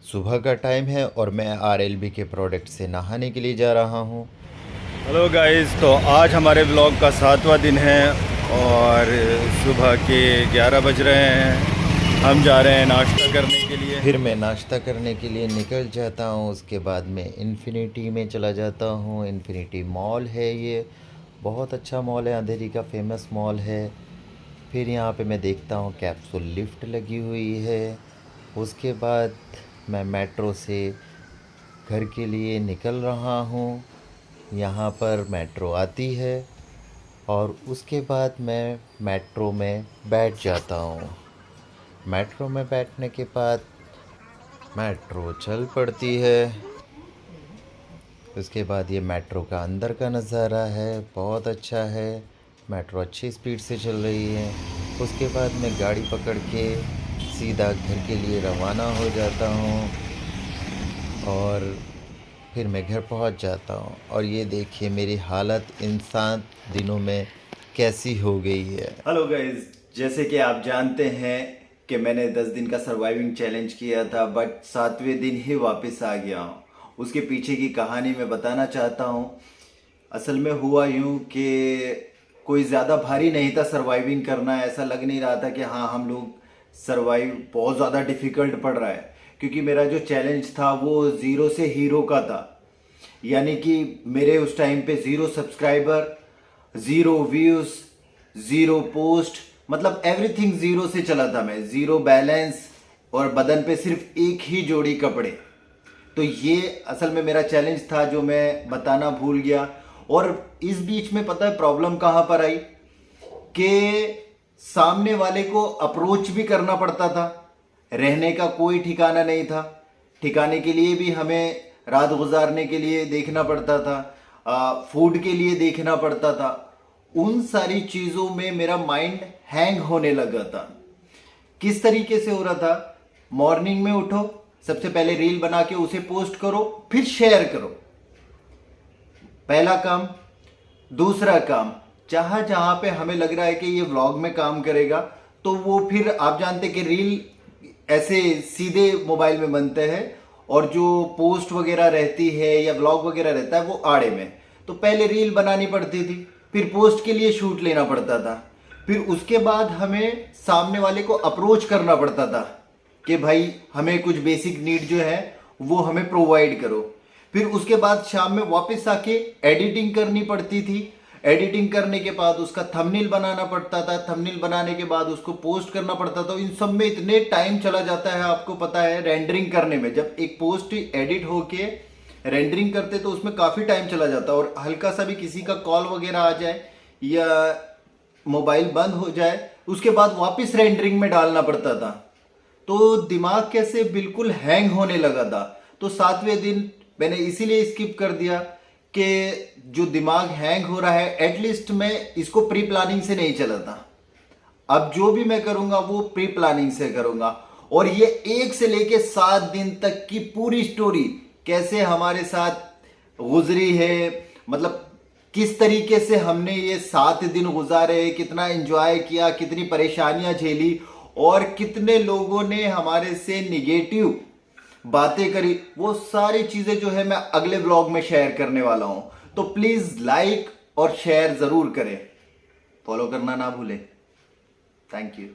सुबह का टाइम है और मैं आरएलबी के प्रोडक्ट से नहाने के लिए जा रहा हूँ। हेलो गाइस, तो आज हमारे व्लॉग का 7वां दिन है और सुबह के 11 बज रहे हैं। हम जा रहे हैं नाश्ता करने के लिए। फिर मैं नाश्ता करने के लिए निकल जाता हूँ। उसके बाद मैं इन्फिनिटी में चला जाता हूँ। इन्फिनिटी मॉल है, ये बहुत अच्छा मॉल है, अंधेरी का फेमस मॉल है। फिर यहाँ पे मैं देखता हूँ कैप्सूल लिफ्ट लगी हुई है। उसके बाद मैं मेट्रो से घर के लिए निकल रहा हूँ। यहाँ पर मेट्रो आती है और उसके बाद मैं मेट्रो में बैठ जाता हूँ। मेट्रो में बैठने के बाद मेट्रो चल पड़ती है। उसके बाद ये मेट्रो का अंदर का नज़ारा है, बहुत अच्छा है। मेट्रो अच्छी स्पीड से चल रही है। उसके बाद मैं गाड़ी पकड़ के सीधा घर के लिए रवाना हो जाता हूँ और फिर मैं घर पहुँच जाता हूँ। और ये देखिए मेरी हालत इन 7 दिनों में कैसी हो गई है। हेलो गाइस, जैसे कि आप जानते हैं कि मैंने 10 दिन का सर्वाइविंग चैलेंज किया था, बट 7वें दिन ही वापस आ गया हूँ। उसके पीछे की कहानी मैं बताना चाहता हूँ। असल में हुआ यूं कि कोई ज़्यादा भारी नहीं था सर्वाइविंग करना। ऐसा लग नहीं रहा था कि हाँ हम लोग सर्वाइव बहुत ज़्यादा डिफ़िकल्ट पड़ रहा है, क्योंकि मेरा जो चैलेंज था वो ज़ीरो से हीरो का था। यानी कि मेरे उस टाइम पे 0 सब्सक्राइबर, 0 व्यूज़, 0 पोस्ट, मतलब एवरीथिंग ज़ीरो से चला था मैं। 0 बैलेंस और बदन पे सिर्फ एक ही जोड़ी कपड़े। तो ये असल में मेरा चैलेंज था जो मैं बताना भूल गया। और इस बीच में पता है प्रॉब्लम कहां पर आई कि सामने वाले को अप्रोच भी करना पड़ता था। रहने का कोई ठिकाना नहीं था। ठिकाने के लिए भी हमें रात गुजारने के लिए देखना पड़ता था, फूड के लिए देखना पड़ता था। उन सारी चीज़ों में मेरा माइंड हैंग होने लगा था। किस तरीके से हो रहा था? मॉर्निंग में उठो, सबसे पहले रील बना के उसे पोस्ट करो, फिर शेयर करो, पहला काम। दूसरा काम, जहां जहां पे हमें लग रहा है कि ये व्लॉग में काम करेगा, तो वो फिर आप जानते कि रील ऐसे सीधे मोबाइल में बनते हैं और जो पोस्ट वगैरह रहती है या व्लॉग वगैरह रहता है वो आड़े में। तो पहले रील बनानी पड़ती थी, फिर पोस्ट के लिए शूट लेना पड़ता था, फिर उसके बाद हमें सामने वाले को अप्रोच करना पड़ता था कि भाई हमें कुछ बेसिक नीड जो है वो हमें प्रोवाइड करो। फिर उसके बाद शाम में वापस आके एडिटिंग करनी पड़ती थी। एडिटिंग करने के बाद उसका थंबनेल बनाना पड़ता था। थंबनेल बनाने के बाद उसको पोस्ट करना पड़ता था। इन सब में इतने टाइम चला जाता है, आपको पता है। रेंडरिंग करने में जब एक पोस्ट एडिट होके रेंडरिंग करते तो उसमें काफ़ी टाइम चला जाता, और हल्का सा भी किसी का कॉल वगैरह आ जाए या मोबाइल बंद हो जाए, उसके बाद वापस रेंडरिंग में डालना पड़ता था। तो दिमाग कैसे बिल्कुल हैंग होने लगा था। तो 7वें दिन मैंने इसीलिए स्किप कर दिया कि जो दिमाग हैंग हो रहा है, एटलीस्ट मैं इसको प्री प्लानिंग से नहीं चला था। अब जो भी मैं करूंगा वो प्री प्लानिंग से करूंगा। और ये 1 से लेके 7 दिन तक की पूरी स्टोरी कैसे हमारे साथ गुजरी है, मतलब किस तरीके से हमने ये 7 दिन गुजारे, कितना एंजॉय किया, कितनी परेशानियां झेली, और कितने लोगों ने हमारे से निगेटिव बातें करी, वो सारी चीजें जो है मैं अगले ब्लॉग में शेयर करने वाला हूं। तो प्लीज लाइक और शेयर जरूर करें, फॉलो करना ना भूलें। Thank you.